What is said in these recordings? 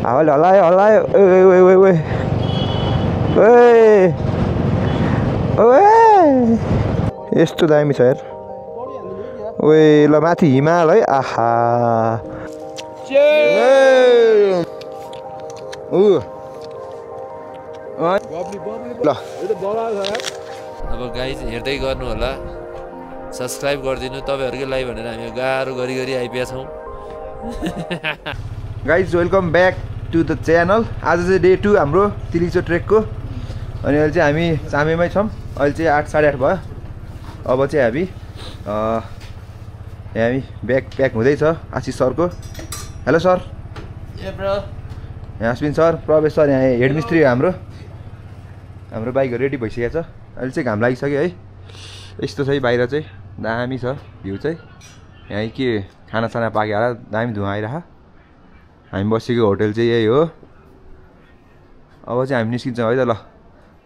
हावाले हल्लायो हल्लायो यस्तो दामी छ यार ओए ल माथि हिमाल है आहा ल अब गाइज हेर्दै गर्नु होला सब्सक्राइब गरिदिनु तपाईहरुकै लागि भनेर हामी गाह्रो गरी आइपुगेका छौं guys welcome back to the channel आज चाहिँ डे 2 हाम्रो तिलिचो ट्रेकको अनि अहिले चाहिँ हामी चामेमै छौं अहिले चाहिँ 8 8:30 भयो अब चाहिँ हामी ब्याग प्याक हुँदैछ आशिष सरको हेलो सर ए ब्रो यहाँ अश्विन सर प्रवेश सर यहाँ हेड मिस्त्री हाम्रो बाइकहरु रेडी भइसकेको छ अहिले चाहिँ घाम लागिसक्यो है यस्तो छ है बाहिर चाहिँ दामी छ भ्यू चाहिँ यहाँ के खानासाना पाके होला दामी धुवा आइरह हामी बसेको होटल चाहिँ यही हो अब चाहिँ हामी निस्किन्छौँ है त ल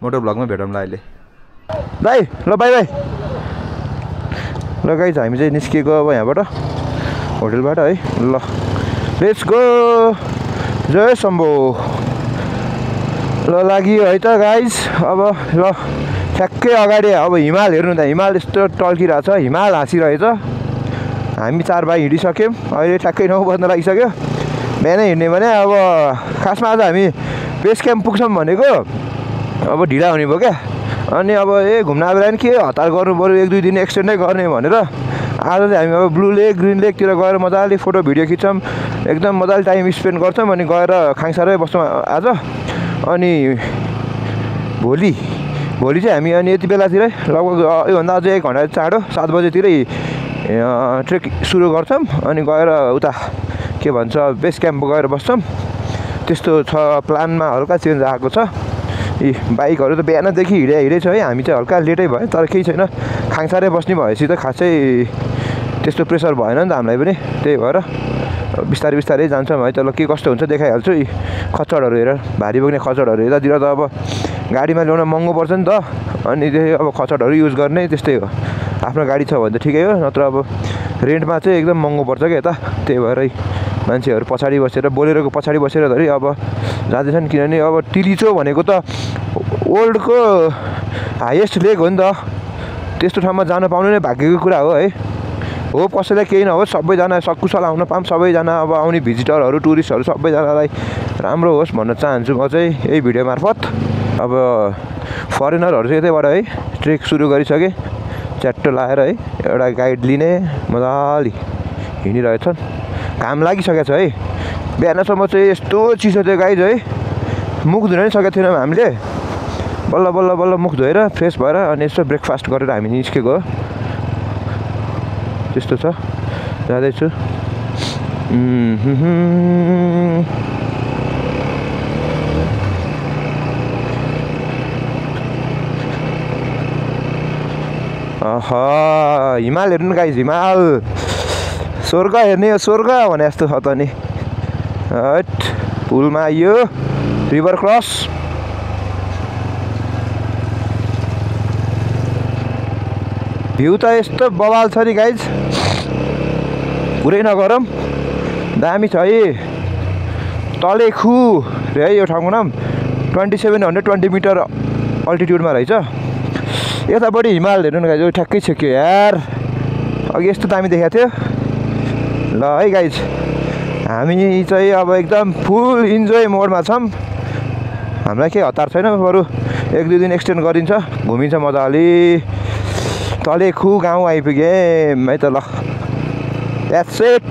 मोटो भ्लगमा भेटौँला अहिले दाइ ल बाई बाई ल गाइज हामी चाहिँ निस्किएको अब यहाँबाट होटलबाट है ल लेट्स गो जय शम्भो ल लाग्यो है त गाइज अब ल ठ्याक्कै अगाडि अब हिमाल हेर्नु त हिमाल यस्तो टल्किरहेछ हिमाल हाँसिरहेछ हामी 4 भाइ हिँडिसक्यौँ अहिले ठ्याक्कै 9 बज्न लागिसक्यो बिहानै हिँड्ने भने अब खासमा आज हामी बेस क्याम्प पुग्छौँ भनेको अब ढिला हुने भयो क्या अनि अब घुम्न आएर नि के हतार गर्नु पऱ्यो 1-2 दिन एक्सटेन्डै गर्ने भनेर आज चाहिँ हामी अब ब्लू लेक ग्रिन लेकतिर गएर मजाले फोटो भिडियो खिच्छौँ एकदम मजाले टाइम स्पेन्ड गर्छौँ अनि गएर खाङसारै बस्छौँ आज अनि भोलि चाहिँ हामी अनि यति बेलातिरै लगभग योभन्दा अझै 1 घन्टा चाँडो 7 बजेतिरै ट्रेक सुरु गर्छौँ अनि गएर उता के भन्छ बेस क्याम्प गएर बस्छौँ त्यस्तो छ प्लानमा हल्का चेन्ज आएको छ यी बाइकहरू त बिहानदेखि हिँडै छ है हामी चाहिँ हल्का लेटै भयो तर केही छैन खाङसारै बस्ने भएपछि त खासै त्यस्तो प्रेसर भएन नि त हामीलाई पनि त्यही भएर बिस्तारै बिस्तारै जान्छौँ है त ल के कस्तो हुन्छ देखाइहाल्छु यी खच्चडहरू हेर भारी बोक्ने खच्चडहरू यतातिर त अब गाडीमा ल्याउन महँगो पर्छ नि त अनि त्यही अब खच्चडहरू युज गर्ने त्यस्तै हो आफ्नो गाडी छ भने त ठिकै हो नत्र अब रेन्टमा चाहिँ एकदम महँगो पर्छ क्या यता त्यही भएर मान्छेहरू पछाडि बसेर बोलेरोको पछाडि बसेर धरि अब जाँदैछन् किनभने अब तिलिचो भनेको त वर्ल्डको हाइएस्ट लेक हो नि त त्यस्तो ठाउँमा जान पाउनु नै भाग्यको कुरा हो है हो कसैलाई केही नहोस् सबैजना सकुशल आउन पाऊँ सबैजना अब आउने भिजिटरहरू टुरिस्टहरू सबैजनालाई राम्रो होस् भन्न चाहन्छु म चाहिँ यही भिडियो मार्फत अब फरेनरहरू चाहिँ यतैबाट है ट्रेक सुरु गरिसके च्याट्टो लाएर है एउटा गाइड लिने मजाले हिँडिरहेछन् घाम लागिसकेको छ है बिहानसम्म चाहिँ यस्तो चिसो थियो गाइज है मुख धुन नै सकेको थिएनौँ हामीले बल्ल बल्ल बल्ल मुख धोएर फ्रेस भएर अनि यसो ब्रेकफास्ट गरेर हामी निस्केको हो त्यस्तो छ जाँदैछु हिमाल हेर्नु गाइज हिमाल स्वर्ग हेर्ने हो स्वर्ग भने जस्तो छ त नि हट पुलमा आइयो रिभर क्रस भ्यू त यस्तो बवाल छ नि गाइज पुरै नगरौँ दामी छ है तलेखु रे है यो ठाउँको नाम 2720 मिटर अल्टिट्युडमा रहेछ यतापट्टि हिमाल हेर्नु न गाइज ठ्याक्कै छेक्यो यार अघि यस्तो दामी देखाएको थियो ल है गाइज हामी चाहिँ अब एकदम फुल इन्जोय मोडमा छौँ हामीलाई केही हतार छैन बरु 1-2 दिन एक्सटेन्ड गरिन्छ घुमिन्छ मजाले तलेखु गाउँ आइपुगेँ है त ल द्याट्स इट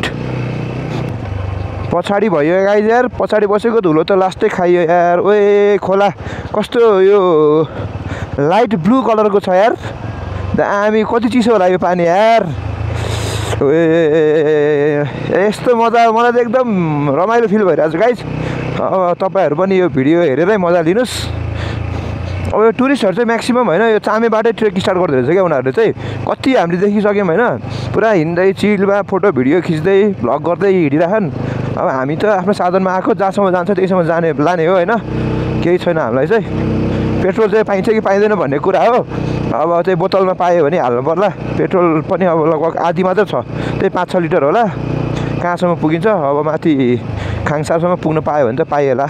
पछाडि भयो गाइज यार पछाडि बसेको धुलो त लास्टै खाइयो यार ओए खोला कस्तो यो लाइट ब्लू कलरको छ यार दामी कति चिसो होला यो पानी यार यस्तो मजा मलाई त एकदम रमाइलो फिल भइरहेको छ गाइज अब तपाईँहरू पनि यो भिडियो हेरेरै मजा लिनुहोस् अब यो टुरिस्टहरू चाहिँ म्याक्सिमम् होइन यो चामेबाटै ट्रेक स्टार्ट गर्दो रहेछ क्या उनीहरूले चाहिँ कति हामीले देखिसक्यौँ होइन पुरा हिँड्दै चिलमा फोटो भिडियो खिच्दै भ्लग गर्दै हिँडिराखन् अब हामी त आफ्नो साधनमा आएको जहाँसम्म जान्छ त्यहीसम्म लाने हो होइन केही छैन हामीलाई चाहिँ पेट्रोल चाहिँ पाइन्छ कि पाइँदैन भन्ने कुरा हो अब चाहिँ बोतलमा पायो भने हाल्नु पर्ला पेट्रोल पनि अब लगभग आधी मात्र छ त्यही 5-6 लिटर होला कहाँसम्म पुगिन्छ अब माथि खाङसारसम्म पुग्न पायो भने त पाइएला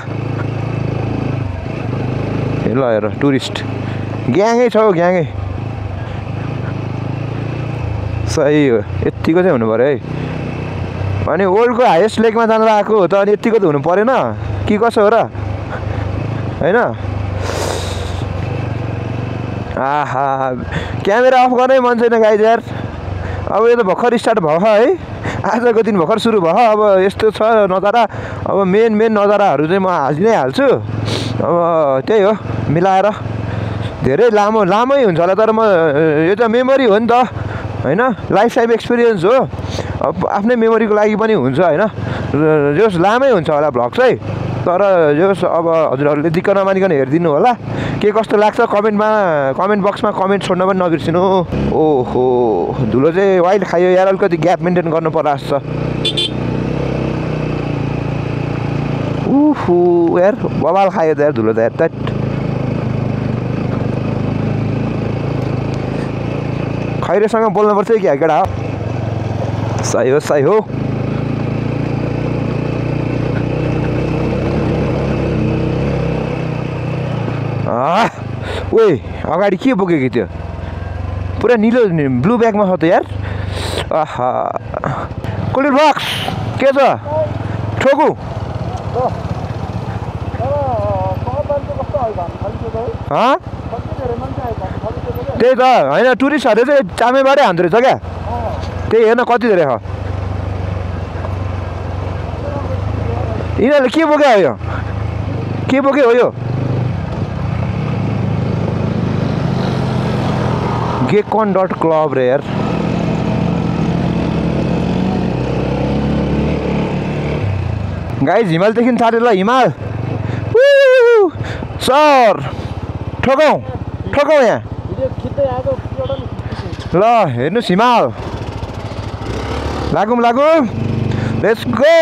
ल हेर टुरिस्ट ग्याङै छ हौ ग्याङै सही हो यत्तिको चाहिँ हुनु पऱ्यो है अनि वर्ल्डको हाइएस्ट लेकमा जानु आएको हो त अनि यत्तिको त हुनु परेन के कसो हो र होइन आहा क्यामेरा अफ गर्नै मन छैन गाइज यार अब यो त भर्खर स्टार्ट भयो है आजको दिन भर्खर सुरु भयो अब यस्तो छ नजारा अब मेन नजाराहरू चाहिँ म हाल्नै हाल्छु अब त्यही हो मिलाएर धेरै लामै हुन्छ होला तर म यो त मेमोरी हो नि त होइन लाइफ टाइम एक्सपिरियन्स हो अब आफ्नै मेमोरीको लागि पनि हुन्छ होइन जस लामै हुन्छ होला भ्लग चाहिँ तर जस अब हजुरहरूले दिक्क नमानिकन हेरिदिनु होला के कस्तो लाग्छ कमेन्ट बक्समा कमेन्ट छोड्न पनि नबिर्सिनु ओहो धुलो चाहिँ वाइल्ड खायो यार अलिकति ग्याप मेन्टेन गर्नु पर्ला जस्तो उफु यार बबाल खायो त यार धुलो त यार त खैरेसँग बोल्नुपर्छ कि केटा हो सही हो ओए अगाडि के बोकेको थियो पुरा निलो ब्लू ब्यागमा छ त यार आहा कुलिर बक्स के छ ठोकु त्यही त होइन टुरिस्टहरूले चाहिँ चामेबाटै हान्दो रहेछ क्या त्यही हेर्न कति धेरै छ यिनीहरूले के बोक्यो हो यो के बोक्यो हो यो gekon.club रे यार गाइज हिमालदेखि थाले ल हिमाल सर ठोकौँ यहाँ ल हेर्नुहोस् हिमाल लागौँ लेट्स गो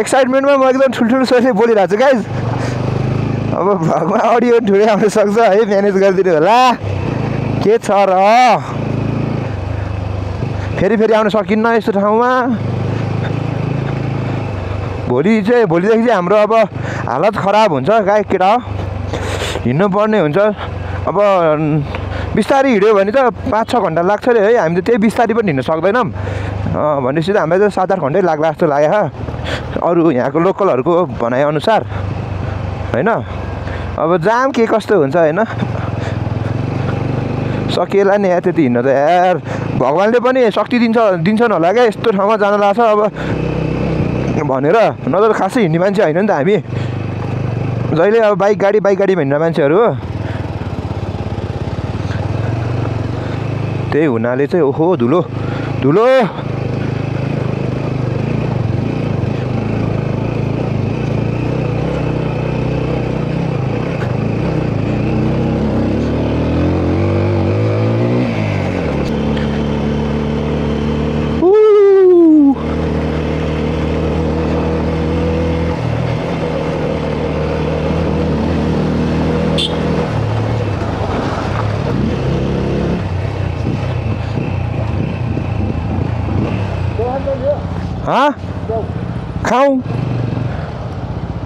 एक्साइटमेन्टमा म एकदम ठुल्ठुलो स्वरले बोलिरहेको छु गाइज अब भगवान अडियो ठुलै आउन सक्छ है म्यानेज गरिदिनु होला के छ र फेरि आउन सकिन्न यस्तो ठाउँमा भोलिदेखि चाहिँ हाम्रो अब हालत खराब हुन्छ गाई केटा हो हिँड्नु पर्ने हुन्छ अब बिस्तारै हिँड्यो भने त 5-6 घन्टा लाग्छ अरे है हामी त त्यही बिस्तारै पनि हिँड्न सक्दैनौँ भनेपछि त हामीलाई त 7-8 घन्टै लाग्ला जस्तो लाग्यो अरू यहाँको लोकलहरूको भनाइअनुसार होइन अब जाम के कस्तो हुन्छ होइन सकिएला नि यार त्यति हिँड्न त यार भगवान्ले पनि शक्ति दिन्छन् होला क्या यस्तो ठाउँमा जान लाग्छ अब भनेर नत्र खासै हिँड्ने मान्छे होइन नि त हामी जहिले अब बाइक गाडीमा हिँड्ने मान्छेहरू हो त्यही हुनाले चाहिँ ओहो धुलो खाउँ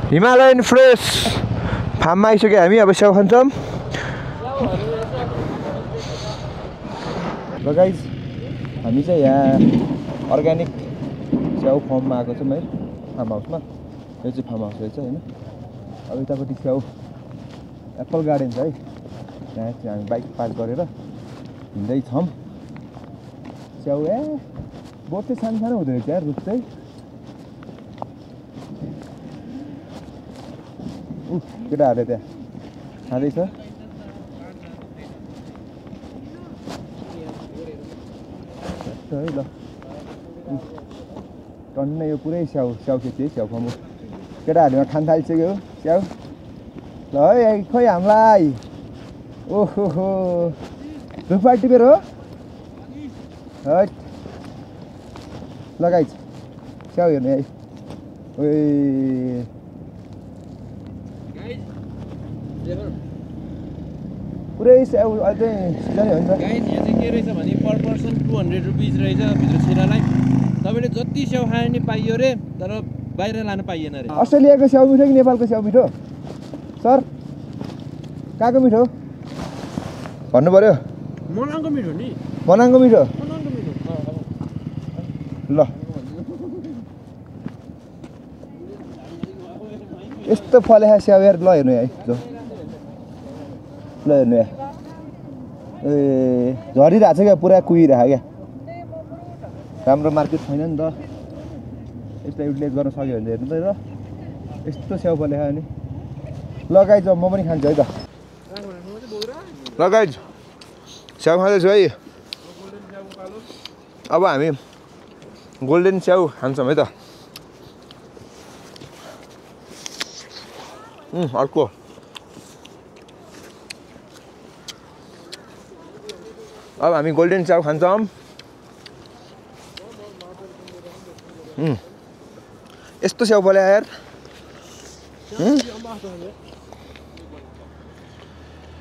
हिमालयन फ्रेस फार्ममा आइसक्यो हामी अब स्याउ खान्छौँ ल गाइज हामी चाहिँ यहाँ अर्ग्यानिक स्याउ फार्ममा आएको छौँ है फार्म हाउसमा यो चाहिँ फार्म हाउस रहेछ होइन अब यतापट्टि स्याउ एप्पल गार्डन छ है त्यहाँ चाहिँ हामी बाइक पार्क गरेर हिँड्दैछौँ स्याउ बोट चाहिँ सानो हुँदो रहेछ यार रुख चाहिँ केटाहरूले त्यहाँ खाँदैछ है ल टन्नै यो पुरै स्याउ खेती है स्याउ फार्म केटाहरूले खान थालिसक्यो स्याउ ल है खोइ हामीलाई ओहो धुपा टिपेर हो है लगाइछ स्याउ हेर्ने है पुरै स्याउ अझै सिजनै हो नि त गाइस यहाँ चाहिँ के रहेछ भने पर पर्सन 200 रुपैयाँ रहेछ भित्र छिरालाई तपाईले जति स्याउ खाए नि पाइयो रे तर बाहिर लान पाइएन रे अस्ट्रेलियाको स्याउ मिठो कि नेपालको स्याउ मिठो सर कहाँको मिठो भन्नु पर्यो मनाङको मिठो नि मनाङको मिठो ल यस्तो फलेखा स्याउ यार ल हेर्नु है ल हेर्नु यहाँ ए झरिरहेको छ क्या पुरा कुहिरहेको क्या राम्रो मार्केट छैन नि त यसलाई युटिलाइज गर्न सक्यो भने हेर्नु त ल यस्तो स्याउ फलेखा नि ल गाइज म पनि खान्छु है त ल गाइज स्याउ खाँदैछु है अब हामी गोल्डन स्याउ खान्छौँ है त अर्को अब हामी गोल्डन स्याउ खान्छौँ यस्तो स्याउ फल्यो यार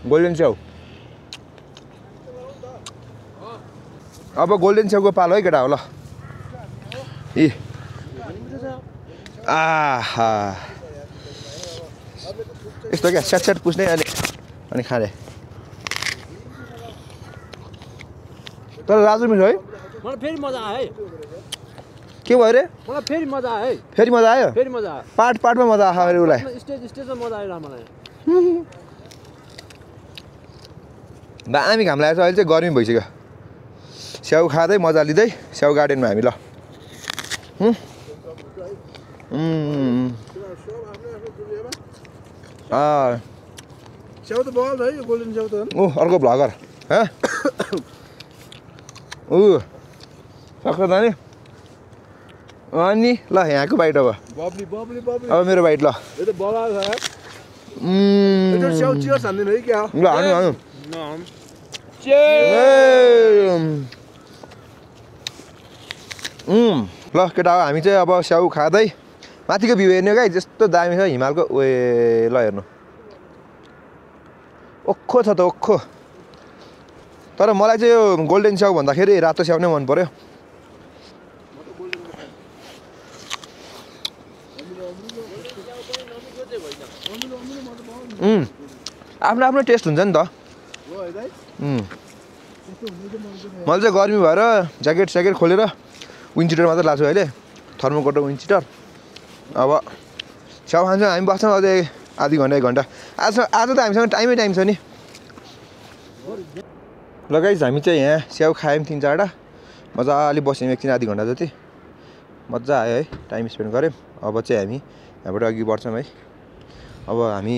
गोल्डन स्याउ अब गोल्डन स्याउको पालो है केटा हो ल ए आहा यस्तो क्या स्याट पुस्ने अनि खाने तर राजु मिठो है मलाई फेरि मजा आयो है के भयो रे मलाई फेरि मजा आयो है फेरि मजा आयो फेरि मजा आयो पार्टमा मजा आयो फेरि उसलाई स्टेजमा मजा आयो मलाई दामी घाम लागेको छ अहिले चाहिँ गर्मी भइसक्यो स्याउ खाँदै मजा लिँदै स्याउ गार्डनमा हामी ल स्याउ त बल है गोल्डन स्याउ त ऊ अर्को भ्लगर ऊ सक्छ त नि अनि ल यहाँको बाइट अब अब मेरो बाइट ल यो त बल छ ल स्याउ चियर्स हान्दिनु है क्या हानु ल केटा हो हामी चाहिँ अब स्याउ खाँदै माथिको भ्यू हेर्ने गाई जस्तो दामी छ हिमालको ओए ल हेर्नु ओखो छ त ओखो तर मलाई चाहिँ यो गोल्डन स्याउ भन्दाखेरि रातो स्याउ नै मन पर्यो आफ्नो आफ्नो टेस्ट हुन्छ नि त मैले चाहिँ गर्मी भएर ज्याकेट खोलेर विन्ड चिटर मात्रै लाग्छु अहिले थर्मोकोट र विन्ड चिटर अब स्याउ खान्छौँ हामी बस्छौँ अझै आधी घन्टा 1 घन्टा आज त हामीसँग टाइम छ नि लगाइज हामी चाहिँ यहाँ स्याउ खायौँ 3-4टा मजाले बस्यौँ एकछिन आधी घन्टा जति मजा आयो है टाइम स्पेन्ड गऱ्यौँ अब चाहिँ हामी यहाँबाट अघि बढ्छौँ है अब हामी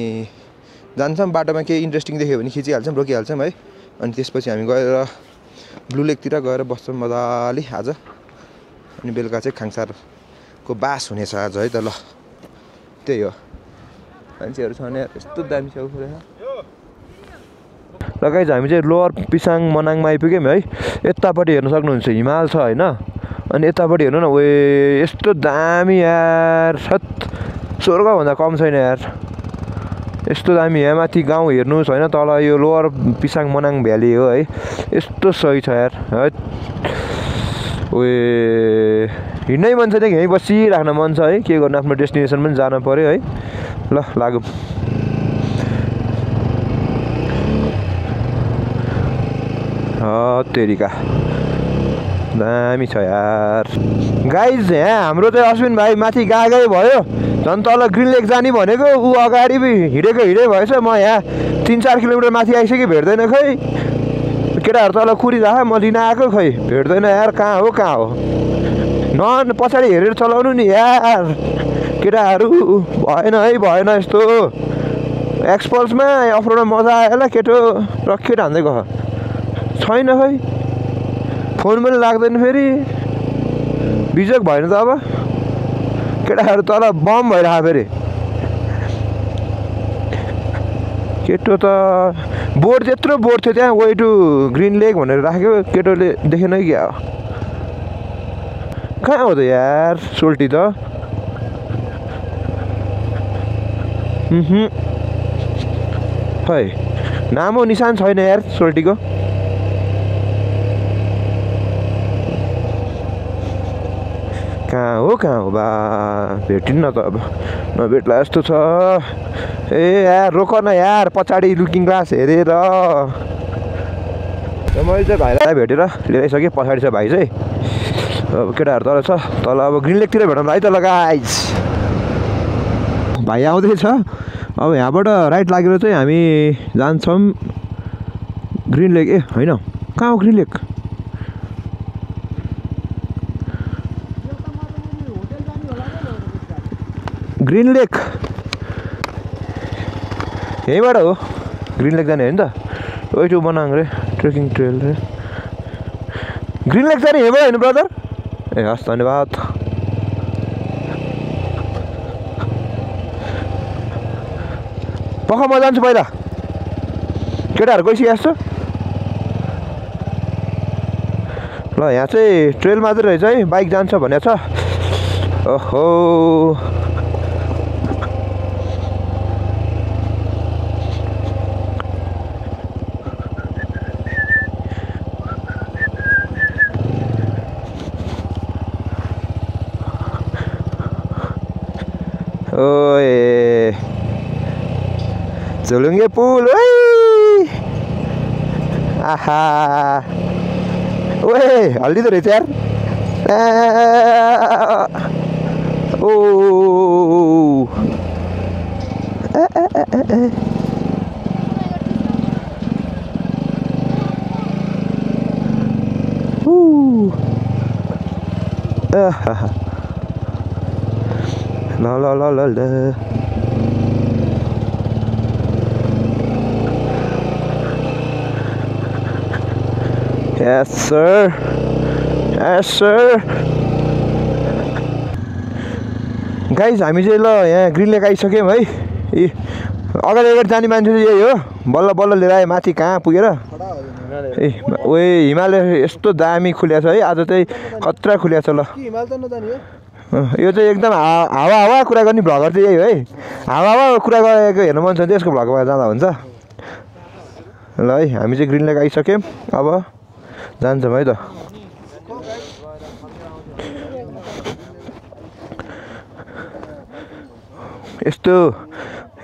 जान्छौँ बाटोमा केही इन्ट्रेस्टिङ देख्यो भने खिचिहाल्छौँ रोकिहाल्छौँ है अनि त्यसपछि हामी गएर ब्लू लेकतिर गएर बस्छौँ मजाले आज अनि बेलुका चाहिँ खाङसारको बास हुनेछ आज है त ल त्यही हो मान्छेहरू छ भने यस्तो दामी स्याउ फलेको ल गाइज हामी चाहिँ लोवर पिसाङ मनाङमा आइपुग्यौँ है यतापट्टि हेर्न सक्नुहुन्छ हिमाल छ होइन अनि यतापट्टि हेर्नु न वे यस्तो दामी यार स्वर्गभन्दा कम छैन यार यस्तो दामी यहाँ माथि गाउँ हेर्नुहोस् होइन तल यो लोवर पिसाङ मनाङ भ्याली हो है यस्तो सही छ यार है वे हिँड्नै मन छैन कि यहीँ बसिराख्न मन छ है के गर्नु आफ्नो डेस्टिनेसन पनि जान पऱ्यो है ल लागौँ तेरिका दामी छ यार गाइज यहाँ हाम्रो चाहिँ अश्विन भाइ माथि गएकै भयो झन् तल ग्रिन लेक जाने भनेको ऊ अगाडि हिँडेको भएछ म यहाँ 3-4 किलोमिटर माथि आइसक्यो भेट्दैन खै केटाहरू तल कुरिरहेको म लिन आएको खै भेट्दैन यार कहाँ हो न पछाडि हेरेर चलाउनु नि यार केटाहरू भएन यस्तो एक्सपल्समा अफरोडमा मजा आयो होला केटो रकेट हान्दै गयो छैन खै फोन पनि लाग्दैन फेरि बिजोग भएन त अब केटाहरू तल बम भइरहेको फेरि केटो त बोर्ड त्यत्रो बोर्ड थियो त्यहाँ वे टु ग्रिन लेक भनेर राख्यो केटोले देखेन कि क्या कहाँ हो त यार सोल्टी त खै नाम हो निशान छैन यार सोल्टीको हो कहाँ हो बा भेटिन्न त अब नभेट्ला जस्तो छ ए यार रोक न यार पछाडि लुकिङ ग्लास हेरेर मैले चाहिँ भाइलाई भेटेर लिएर आइसकेँ पछाडि छ भाइ चाहिँ अब केटाहरू तल छ तल अब ग्रिन लेकतिर भेटौँ है तल गाइज भाइ आउँदैछ अब यहाँबाट राइट लागेर चाहिँ हामी जान्छौँ ग्रिन लेक ए होइन कहाँ हो ग्रिन लेक ग्रिन लेक यहीँबाट हो ग्रिन लेक जाने हो नि त ओइ टु बनाङ रे ट्रेकिङ ट्रेल रे ग्रिन लेक जाने यहीँबाट होइन ब्रदर ए हस् धन्यवाद पख म जान्छु पहिला केटाहरू गइसकेको जस्तो ल यहाँ चाहिँ ट्रेल मात्रै रहेछ है बाइक जान्छ भनेको छ ओहो ओए झुलुङ्गे पुल ओइ आहा ओए हल्दी त रहेछ यार ओ La la la la la. Yes sir. Yes sir. Guys हामी चाहिँ ल यहाँ ग्रिन लेक आइसक्यौँ है ए अगाडि अगाडि जाने मान्छे चाहिँ यही हो बल्ल बल्ल लिएर आयो माथि कहाँ पुगेर ए ओए हिमालय यस्तो दामी खुल्या छ है आज चाहिँ खतरा खुल्या छ ल यो चाहिँ एकदम हावा हावा कुरा गर्ने भ्लगर चाहिँ यही हो है हावा हावा कुरा गरेको हेर्नु मन छ भने यसको भ्लगमा जाँदा हुन्छ ल है हामी चाहिँ ग्रिन लेक आइसक्यौँ अब जान्छौँ है त यस्तो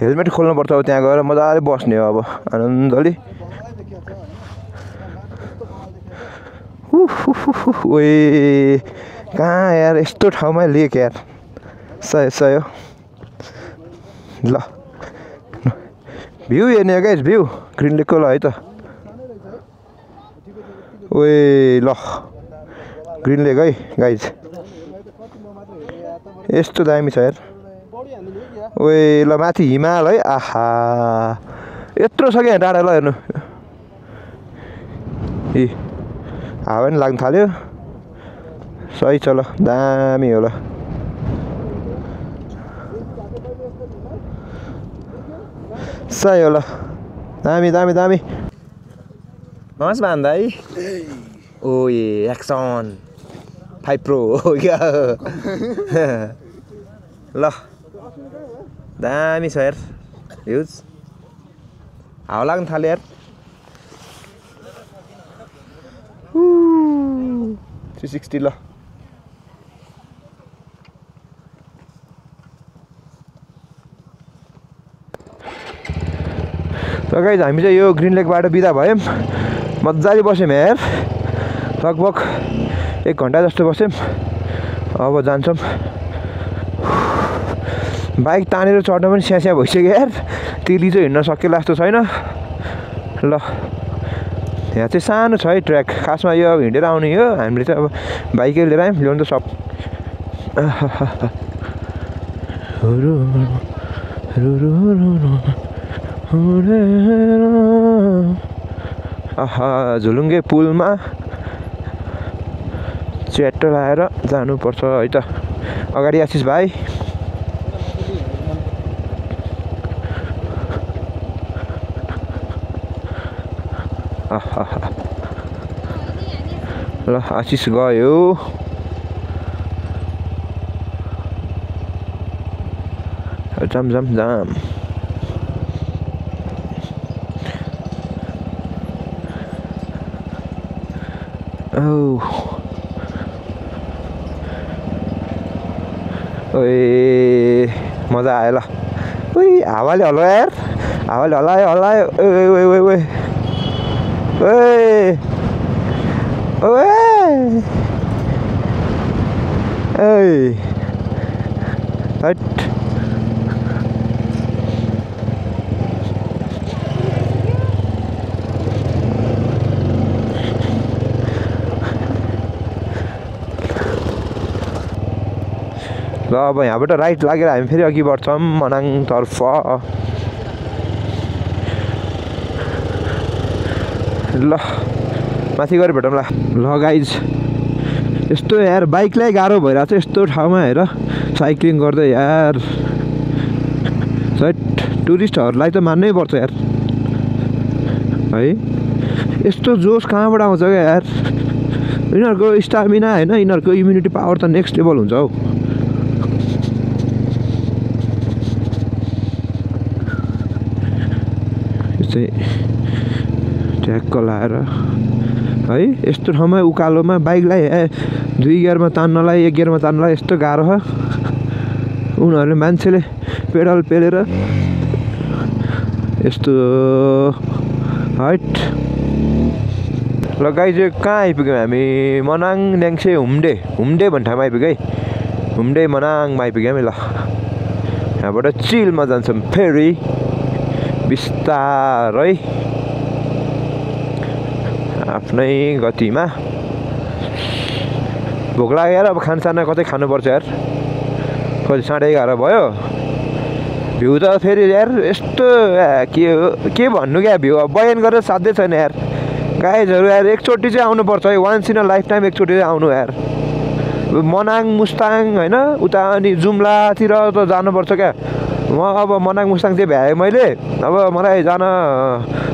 हेलमेट खोल्नुपर्छ अब त्यहाँ गएर मजाले बस्ने हो अब आनन्दले ओए कहाँ यार यस्तो ठाउँमा लेक यार सय ल भ्यू हेर्ने हो गाइज भ्यू ग्रिन लेकको ल है त ओए ल ग्रिन लेक है गाइज यस्तो दामी छ यार ओए ल माथि हिमाल है आहा यत्रो छ क्या डाँडा ल हेर्नु ए हावा पनि लाग्नु थाल्यो सही छ ल दामी होला सही होला दामी दामी दामी नमस्ते भान्दा है ओ ए एक्सन 5 प्रो हो क्या ल दामी छ यार भ्युज हावा लाग्नु थाल्यो यार 360 ल र गाइज हामी चाहिँ यो ग्रिन लेकबाट बिदा भयौँ मजाले बस्यौँ यार लगभग 1 घन्टा जस्तो बस्यौँ अब जान्छौँ बाइक तानेर चढ्न पनि स्यास्या भइसक्यो यार तिली चाहिँ हिँड्न सकेला जस्तो छैन ल यहाँ चाहिँ सानो छ है ट्र्याक खासमा यो अब हिँडेर आउने हो हामीले चाहिँ अब बाइकै लिएर आयौँ ल्याउनु त सब आहा झुलुङ्गे पुलमा च्याट्टो लाएर जानुपर्छ है त अगाडि आशिष भाइ ल आशिष गयो जाम जाम जाम ओए मजा आयो ल ओइ हावाले हल्लायो यार हावाले हल्लायो ओए ओए ओए ओए ओए ओए हट ल अब यहाँबाट राइट लागेर हामी फेरि अघि बढ्छौँ मनाङतर्फ ल माथि गएर भेटौँ ल गाइज यस्तो यार बाइकलाई गाह्रो भइरहेको छ यस्तो ठाउँमा हेर साइक्लिङ गर्दै यार टुरिस्टहरूलाई त मान्नै पर्छ यार है यस्तो जोस कहाँबाट आउँछ क्या यार यिनीहरूको स्टामिना होइन यिनीहरूको इम्युनिटी पावर त नेक्स्ट लेभल हुन्छ हौ ट्याक्क लाएर है यस्तो ठाउँमा उकालोमा बाइकलाई 2 गियरमा तान्नलाई 1 गियरमा तान्नलाई यस्तो गाह्रो छ उनीहरूले मान्छेले पेडल पेलेर यस्तो हट ल गाइज कहाँ आइपुग्यौँ हामी मनाङ न्याङ्से हुम्डे भन्ने ठाउँमा आइपुग्यो है हुम्डे मनाङमा आइपुग्यौँ है ल यहाँबाट चिलमा जान्छौँ फेरि बिस्तारै आफ्नै गतिमा भोक लाग्यो यार अब खानसाना कतै खानुपर्छ यार कति 11:30 भयो भ्यू त फेरि यार यस्तो के भन्नु क्या भ्यू अब बयान गरेर साध्यै छैन यार गाइजहरू यार एकचोटि चाहिँ आउनुपर्छ है once in a lifetime एकचोटि चाहिँ आउनु यार मनाङ मुस्ताङ होइन उता अनि जुम्लातिर त जानुपर्छ क्या म अब मनाङ मुस्ताङ चाहिँ भ्याएँ मैले अब मलाई जान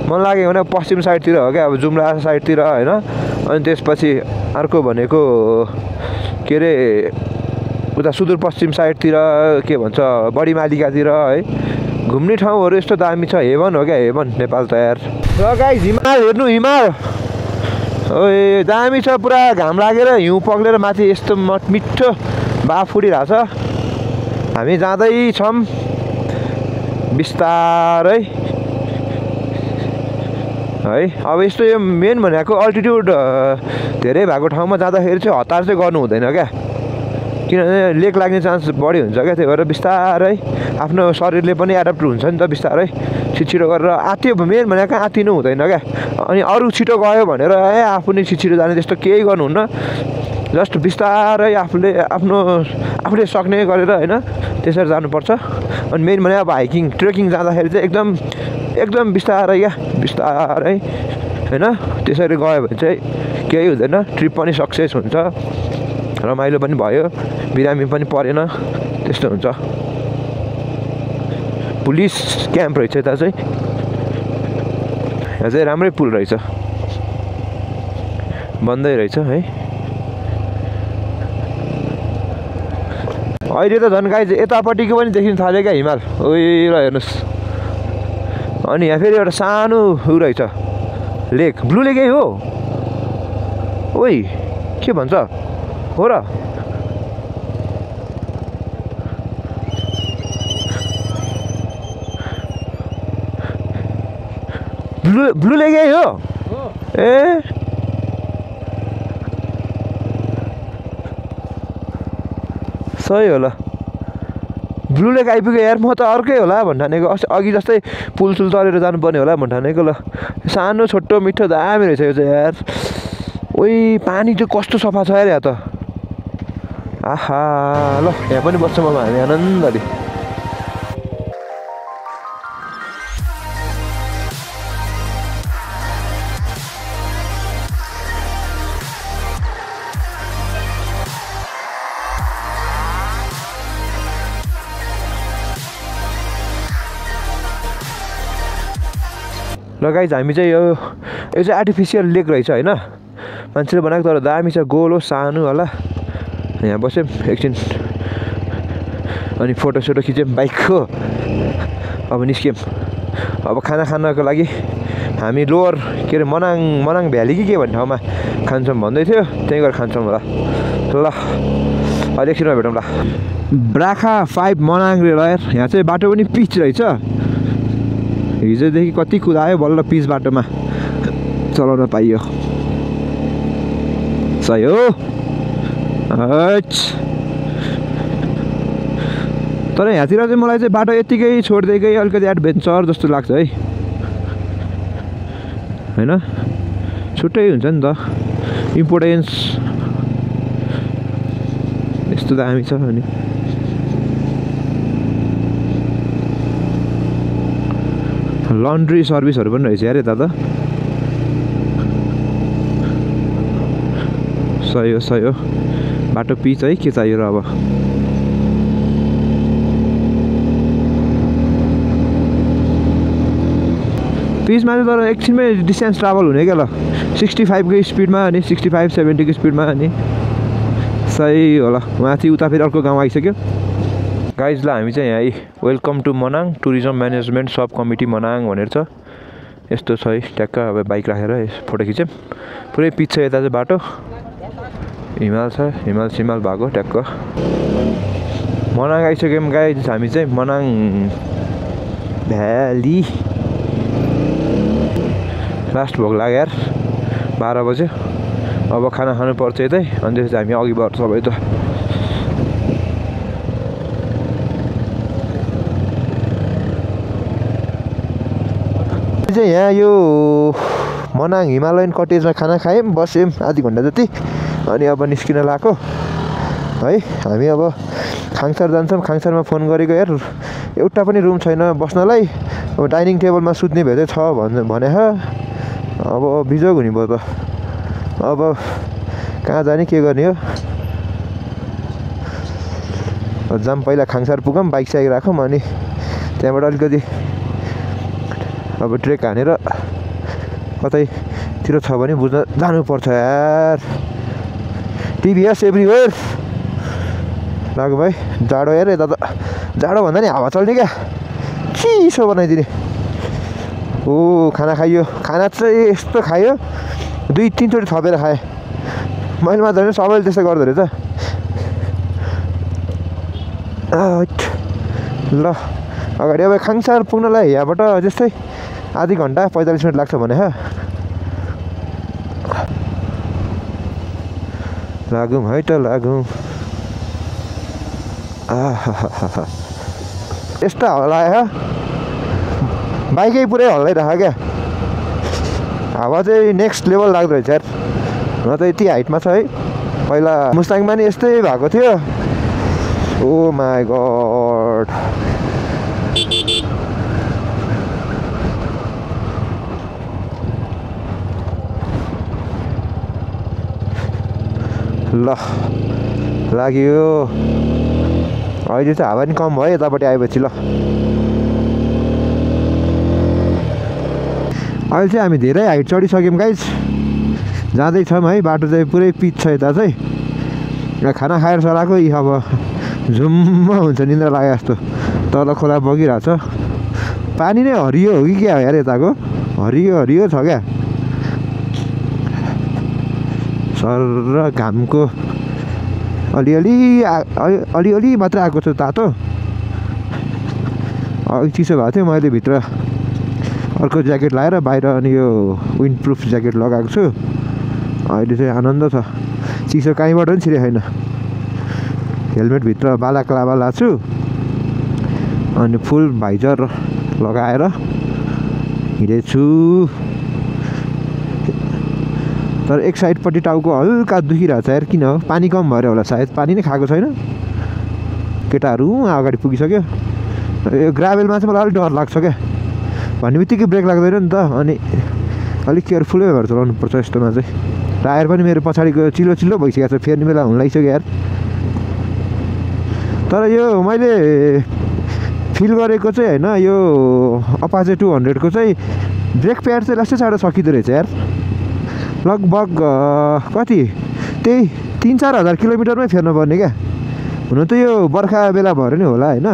मन लाग्यो भने पश्चिम साइडतिर हो क्या अब जुम्ला साइडतिर होइन अनि त्यसपछि अर्को भनेको के अरे उता सुदूरपश्चिम साइडतिर के भन्छ बडी मालिकातिर है घुम्ने ठाउँहरू यस्तो दामी छ हेभन हो क्या हेभन नेपाल त यार र गाइस हिमाल हेर्नु हिमाल ओए दामी छ पुरा घाम लागेर हिउँ पग्लेर माथि यस्तो मिठो बाफ उडिरहेछ हामी जाँदैछौँ बिस्तारै है अब यस्तो यो मेन भनेको अल्टिट्युड धेरै भएको ठाउँमा जाँदाखेरि चाहिँ हतार चाहिँ गर्नु हुँदैन क्या किनभने लेक लाग्ने चान्स बढी हुन्छ क्या त्यही भएर बिस्तारै आफ्नो शरीरले पनि एडप्ट हुन्छ नि त बिस्तारै छिटो गरेर आत्यो मेन भनेको आत्तिनु हुँदैन क्या अनि अरू छिटो गयो भनेर आफू नै छिटो जाने त्यस्तो केही गर्नुहुन्न जस्ट बिस्तारै आफूले सक्ने गरेर होइन त्यसरी जानुपर्छ अनि मेन भने अब हाइकिङ ट्रेकिङ जाँदाखेरि चाहिँ एकदम बिस्तारै क्या बिस्तारै होइन त्यसरी गयो भने चाहिँ केही हुँदैन ट्रिप पनि सक्सेस हुन्छ रमाइलो पनि भयो बिरामी पनि परेन त्यस्तो हुन्छ पुलिस क्याम्प रहेछ यता चाहिँ यहाँ चाहिँ राम्रै पुल रहेछ बन्दै रहेछ है अहिले त झन् गाई यतापट्टिको पनि देखिन थाल्यो क्या हिमाल उयो र हेर्नुहोस् अनि यहाँ फेरि एउटा सानो उ रहेछ लेक ब्लू लेकै हो ओइ के भन्छ हो र ब्लू लेकै हो ए सही होला ब्लू लेक आइपुग्यो यार म त अर्कै होला भन्ठानेको अघि जस्तै पुलसुल तरेर जानुपर्ने होला भन्ठानेको ल सानो छोटो मिठो दामी रहेछ यो चाहिँ यार ओइ पानी चाहिँ कस्तो सफा छ यार यहाँ त आहा ल यहाँ पनि बस्छौँ अब हामी आनन्दले ल गाइज हामी चाहिँ यो चाहिँ आर्टिफिसियल लेक रहेछ होइन मान्छेले बनाएको तर दामी छ गोलो सानो होला यहाँ बस्यौँ एकछिन अनि फोटोसोटो खिच्यौँ बाइकको अब निस्क्यौँ अब खाना खानको लागि हामी लोवर के अरे मनाङ भ्याली कि के भन्ने ठाउँमा खान्छौँ भन्दै थियो, त्यहीँ गएर खान्छौँ होला। ल अहिले एकछिनमा भेटौँ ल। ब्राखा 5 मनाङ रेल यार। यहाँ चाहिँ बाटो पनि पिच रहेछ। हिजोदेखि कति कुदायो बल्ल पिच बाटोमा चलाउन पाइयो। सही हो। तर यहाँतिर चाहिँ मलाई चाहिँ बाटो यत्तिकै छोडिदिएकै अलिकति एडभेन्चर जस्तो लाग्छ है, होइन? छुट्टै हुन्छ नि त इम्पोर्टेन्स। यस्तो दामी छ। अनि लन्ड्री सर्भिसहरू पनि रहेछ यार यता त। सही हो। बाटो पिच है, के चाहियो र अब। पिचमा चाहिँ तर एकछिनमै डिस्टेन्स ट्राभल हुने क्या ल, 65 को स्पिडमा अनि 65-70 को स्पिडमा। अनि सही होला। माथि उता फेरि अर्को गाउँ आइसक्यो गाइज। ल हामी चाहिँ यहाँ welcome to Manang tourism management sub committee Manang भनेर छ। यस्तो छ है ट्याक्क। अब बाइक राखेर फोटो खिच्यौँ। पुरै पिच छ यता चाहिँ बाटो। हिमाल छ, हिमाल सिमाल भएको ट्याक्क। मनाङ आइसक्यौँ गाइज हामी चाहिँ मनाङ भ्याली। लास्ट भोक लाग्यो यार, 12 बज्यो। अब खाना खानु पर्छ यतै, अनि त्यसपछि हामी अघि बढ्छ सबै त। चाहिँ यहाँ यो मनाङ हिमालयन कटेजमा खाना खायौँ, बस्यौँ आधी घन्टा जति। अनि अब निस्किन लाग्यो है। हामी अब खाङसर जान्छौँ। खाङसरमा फोन गरेको यार, एउटा पनि रुम छैन बस्नलाई। अब डाइनिङ टेबलमा सुत्ने भए चाहिँ छ भने अब बिजोग हुने भयो त। अब कहाँ जाने के गर्ने हो। जाम पहिला खाङसर पुगौँ, बाइक साइक राखौँ, अनि त्यहाँबाट अलिकति अब ट्रेक हानेर कतैतिर छ भने बुझ्न जानुपर्छ यार। टिभीएस एभ्रिवेयर लाग्यो भाइ। जाडो यार यता त, जाडो भन्दा नि हावा चल्ने क्या, चिसो बनाइदिने। ओ खाना खाइयो। खाना चाहिँ यस्तो खायो 2-3 चोटि थपेर खाएँ। मैले मात्र होइन, सबैले त्यस्तो गर्दो रहेछ। ल अगाडि अब खाङसर पुग्नलाई यहाँबाट त्यस्तै आधी घन्टा 45 मिनट लाग्छ भने लागौँ है त लागौँ। यस्तो हावा आयो, बाइकै पुरै हल्लाइरहेको क्या। हावा चाहिँ नेक्स्ट लेभल लाग्दो रहेछ यार। न त यति हाइटमा छ है। पहिला मुस्ताङमा नि यस्तै भएको थियो। ओ माई गड। ल लाग्यो। अहिले चाहिँ हावा नि कम भयो यतापट्टि आएपछि। ल अहिले चाहिँ हामी धेरै हाइट चढिसक्यौँ गाइज। जाँदैछौँ है। बाटो चाहिँ पुरै पिच छ यता चाहिँ। खाना खाएर सराएको यी अब झुम्म हुन्छ, निन्द्रा लाग्यो जस्तो। तल खोला बगिरहेको छ। पानी नै हरियो हो कि क्या हो यार यताको, हरियो छ क्या। सर घामको अलिअलि मात्रै आएको छ तातो। अघि चिसो भएको थियो, मैले भित्र अर्को ज्याकेट लाएर बाहिर अनि यो विन्ड प्रुफ ज्याकेट लगाएको छु। अहिले चाहिँ आनन्द छ। चिसो कहीँबाट पनि छिरेको छैन। हेलमेटभित्र बालाक्लाबा लाएको छु, अनि फुल भाइजर लगाएर हिँडेछु। तर एक साइडपट्टि टाउको हल्का दुखिरहेको छ यार। किन हो? पानी कम भएर होला सायद। पानी नै खाएको छैन। केटाहरू अगाडि पुगिसक्यो। यो ग्राभेलमा चाहिँ मलाई अलिक डर लाग्छ क्या। भन्ने बित्तिकै ब्रेक लाग्दैन नि त, अनि अलिक केयरफुलै भएर चलाउनु पर्छ यस्तोमा चाहिँ। टायर पनि मेरो पछाडिको चिल्लो भइसकेको छ, फेर्ने बेला हुन लागिसक्यो यार। तर यो मैले फिल गरेको चाहिँ होइन, यो अपाचे 200 को चाहिँ ब्रेक प्याड चाहिँ लास्टै चाँडो सकिँदो रहेछ यार। लगभग कति त्यही 3-4 हजार किलोमिटरमै फेर्नुपर्ने क्या। हुन त यो बर्खा बेला भएर नि होला होइन,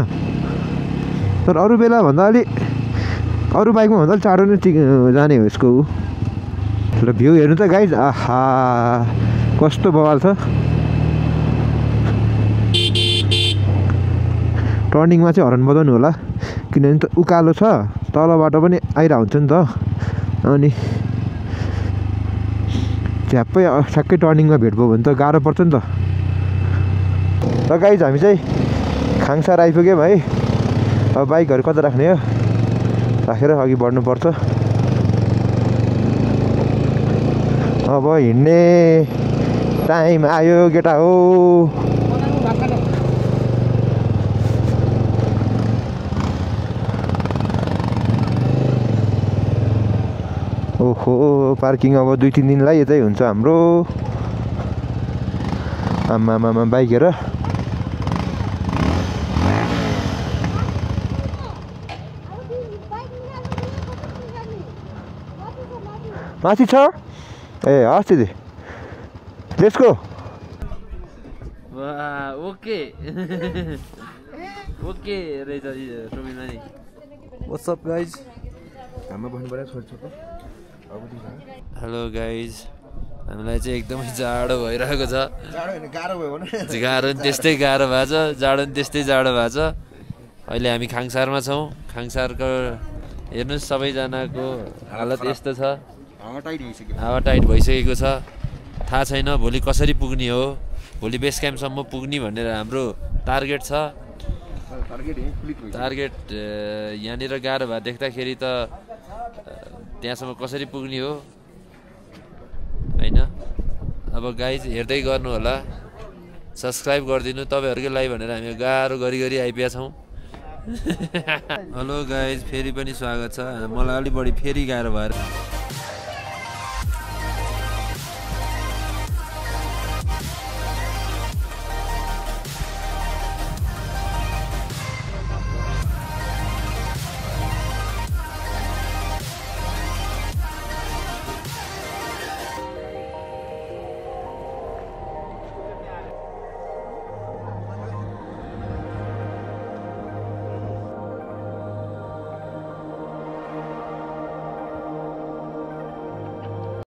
तर अरू बेला भन्दा अलि अरू बाइकमा भन्दा चाँडो नै जाने हो यसको र भ्यू हेर्नु त गाइज आहा कस्तो बवाल छ टर्निङमा चाहिँ हर्न बजाउनु होला किनभने त उकालो छ तलबाट पनि आइरहेको हुन्छ नि त अनि झ्याप्पै ठ्याक्कै टर्निङमा भेट भयो भने त गाह्रो पर्छ नि त र गाइज हामी चाहिँ खाङसार आइपुग्यौँ है अब बाइकहरू कता राख्ने हो राखेर अघि बढ्नुपर्छ अब हिँड्ने टाइम आयो केटा हो ओहो पार्किङ अब 2-3 दिनलाई यतै हुन्छ हाम्रो आमामा बाइक हेर माथि छ ए हस् दिदी लेट्स गो ओके ओके रहेछ टोमीमा नि व्हाट्स अप गाइज हाम्रो भन्नु पर्यो छोड्छ त हेलो गाइज हामीलाई चाहिँ एकदमै जाडो भइरहेको छ जाडो हैन गाह्रो भयो भने गाह्रो नि त्यस्तै गाह्रो भएको छ जाडो नि त्यस्तै जाडो भएको छ अहिले हामी खाङसारमा छौँ खाङसारको हेर्नुहोस् सबैजनाको हालत यस्तो छ हावा टाइट भइसकेको छ थाहा छैन भोलि कसरी पुग्ने हो भोलि बेस क्याम्पसम्म पुग्ने भनेर हाम्रो टार्गेट छ टार्गेट यहाँनिर गाह्रो भए देख्दाखेरि त त्यहाँसम्म कसरी पुग्ने हो होइन अब गाइज हेर्दै गर्नु होला सब्सक्राइब गरिदिनु तपाईँहरूकै लागि भनेर हामी गाह्रो गरी आइपुगेका छौँ हेलो गाइज फेरि पनि स्वागत छ मलाई अलिक बढी फेरि गाह्रो भएर